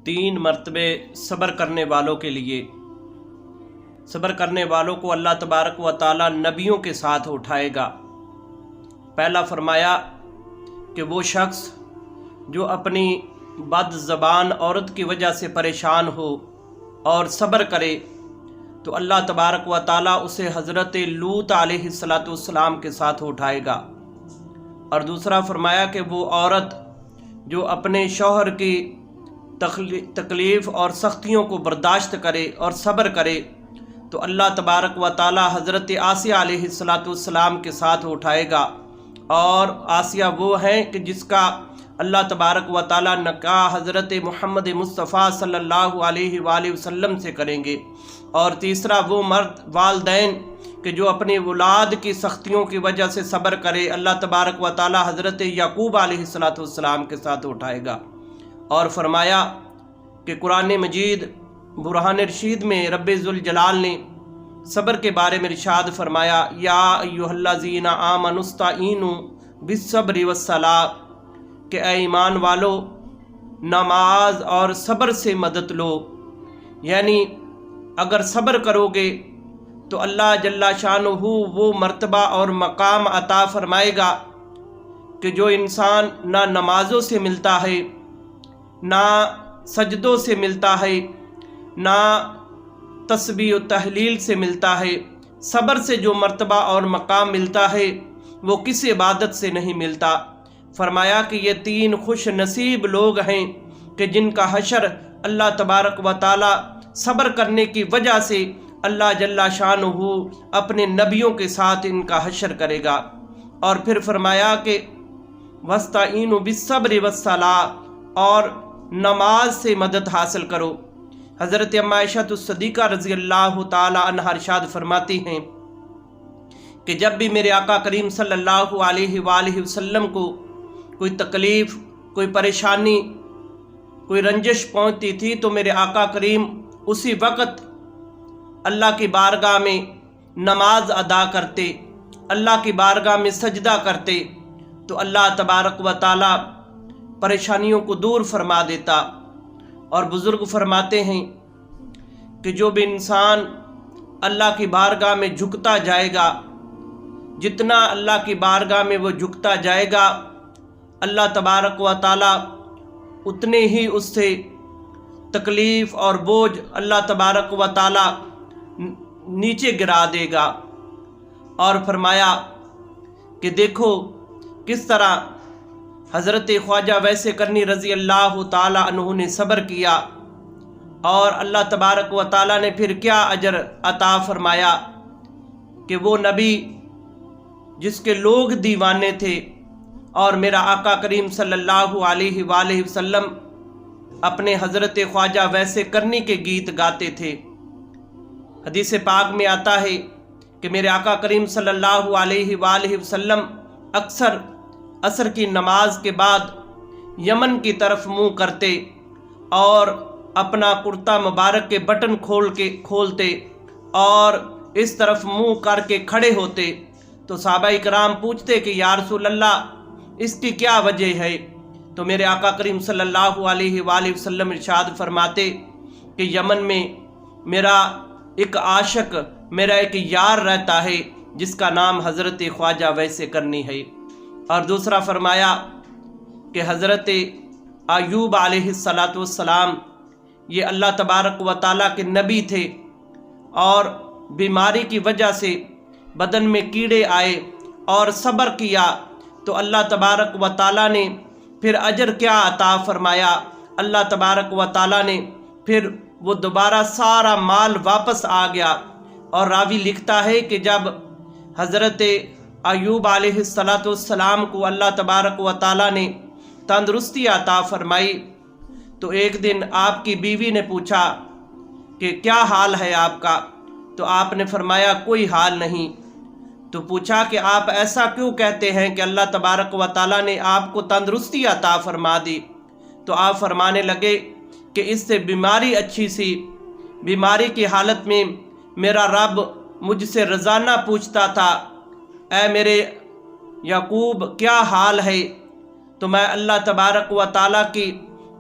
3 مرتبے صبر کرنے والوں کے لیے، صبر کرنے والوں کو اللہ تبارک و تعالی نبیوں کے ساتھ اٹھائے گا۔ پہلا فرمایا کہ وہ شخص جو اپنی بد زبان عورت کی وجہ سے پریشان ہو اور صبر کرے تو اللہ تبارک و تعالی اسے حضرت لوط علیہ السلام کے ساتھ اٹھائے گا۔ اور دوسرا فرمایا کہ وہ عورت جو اپنے شوہر کی تکلیف اور سختیوں کو برداشت کرے اور صبر کرے تو اللہ تبارک و تعالی حضرت آسیہ علیہ السلام کے ساتھ اٹھائے گا۔ اور آسیہ وہ ہیں کہ جس کا اللہ تبارک و تعالی نکاح حضرت محمد مصطفیٰ صلی اللہ علیہ وآلہ وسلم سے کریں گے۔ اور تیسرا وہ مرد والدین کہ جو اپنی اولاد کی سختیوں کی وجہ سے صبر کرے، اللہ تبارک و تعالی حضرت یعقوب علیہ السلام کے ساتھ اٹھائے گا۔ اور فرمایا کہ قرآن مجید برہان رشید میں رب ذوالجلال نے صبر کے بارے میں ارشاد فرمایا، یا ایھا الذین آمنوا استعینوا بالصبر والصلاۃ، کہ اے ایمان والو نماز اور صبر سے مدد لو۔ یعنی اگر صبر کرو گے تو اللہ جل شانہ وہ مرتبہ اور مقام عطا فرمائے گا کہ جو انسان نہ نمازوں سے ملتا ہے، نہ سجدوں سے ملتا ہے، نہ تسبیح و تحلیل سے ملتا ہے، صبر سے جو مرتبہ اور مقام ملتا ہے وہ کسی عبادت سے نہیں ملتا۔ فرمایا کہ یہ 3 خوش نصیب لوگ ہیں کہ جن کا حشر اللہ تبارک و تعالی صبر کرنے کی وجہ سے اللہ جل شانہ اپنے نبیوں کے ساتھ ان کا حشر کرے گا۔ اور پھر فرمایا کہ وَاسْتَعِینُوا بِالصَّبْرِ وَالصَّلَاةِ، اور نماز سے مدد حاصل کرو۔ حضرت ام عائشہ صدیقہ رضی اللہ تعالی عنہا ارشاد فرماتی ہیں کہ جب بھی میرے آقا کریم صلی اللہ علیہ وآلہ وسلم کو کوئی تکلیف، کوئی پریشانی، کوئی رنجش پہنچتی تھی تو میرے آقا کریم اسی وقت اللہ کی بارگاہ میں نماز ادا کرتے، اللہ کی بارگاہ میں سجدہ کرتے تو اللہ تبارک و تعالی پریشانیوں کو دور فرما دیتا۔ اور بزرگ فرماتے ہیں کہ جو بھی انسان اللہ کی بارگاہ میں جھکتا جائے گا، جتنا اللہ کی بارگاہ میں وہ جھکتا جائے گا، اللہ تبارک و تعالی اتنے ہی اس سے تکلیف اور بوجھ اللہ تبارک و تعالی نیچے گرا دے گا۔ اور فرمایا کہ دیکھو کس طرح حضرت خواجہ ویس کرنی رضی اللہ تعالی عنہ نے صبر کیا، اور اللہ تبارک و تعالی نے پھر کیا اجر عطا فرمایا کہ وہ نبی جس کے لوگ دیوانے تھے اور میرا آقا کریم صلی اللہ علیہ وآلہ وسلم اپنے حضرت خواجہ ویس کرنی کے گیت گاتے تھے۔ حدیث پاک میں آتا ہے کہ میرے آقا کریم صلی اللہ علیہ وآلہ وسلم اکثر عصر کی نماز کے بعد یمن کی طرف منہ کرتے اور اپنا کرتا مبارک کے بٹن کھولتے اور اس طرف منہ کر کے کھڑے ہوتے تو صحابہ کرام پوچھتے کہ یا رسول اللہ اس کی کیا وجہ ہے؟ تو میرے آقا کریم صلی اللہ علیہ وآلہ وسلم ارشاد فرماتے کہ یمن میں میرا ایک عاشق، میرا ایک یار رہتا ہے جس کا نام حضرت خواجہ ویس کرنی ہے۔ اور دوسرا فرمایا کہ حضرت ایوب علیہ السلام یہ اللہ تبارک و تعالیٰ کے نبی تھے، اور بیماری کی وجہ سے بدن میں کیڑے آئے اور صبر کیا تو اللہ تبارک و تعالیٰ نے پھر اجر کیا عطا فرمایا، اللہ تبارک و تعالیٰ نے پھر وہ دوبارہ سارا مال واپس آ گیا۔ اور راوی لکھتا ہے کہ جب حضرت ایوب علیہ السلام کو اللہ تبارک و تعالیٰ نے تندرستی عطا فرمائی تو ایک دن آپ کی بیوی نے پوچھا کہ کیا حال ہے آپ کا؟ تو آپ نے فرمایا کوئی حال نہیں۔ تو پوچھا کہ آپ ایسا کیوں کہتے ہیں کہ اللہ تبارک و تعالیٰ نے آپ کو تندرستی عطا فرما دی؟ تو آپ فرمانے لگے کہ اس سے بیماری اچھی سی، بیماری کی حالت میں میرا رب مجھ سے روزانہ پوچھتا تھا اے میرے یعقوب کیا حال ہے، تو میں اللہ تبارک و تعالیٰ کی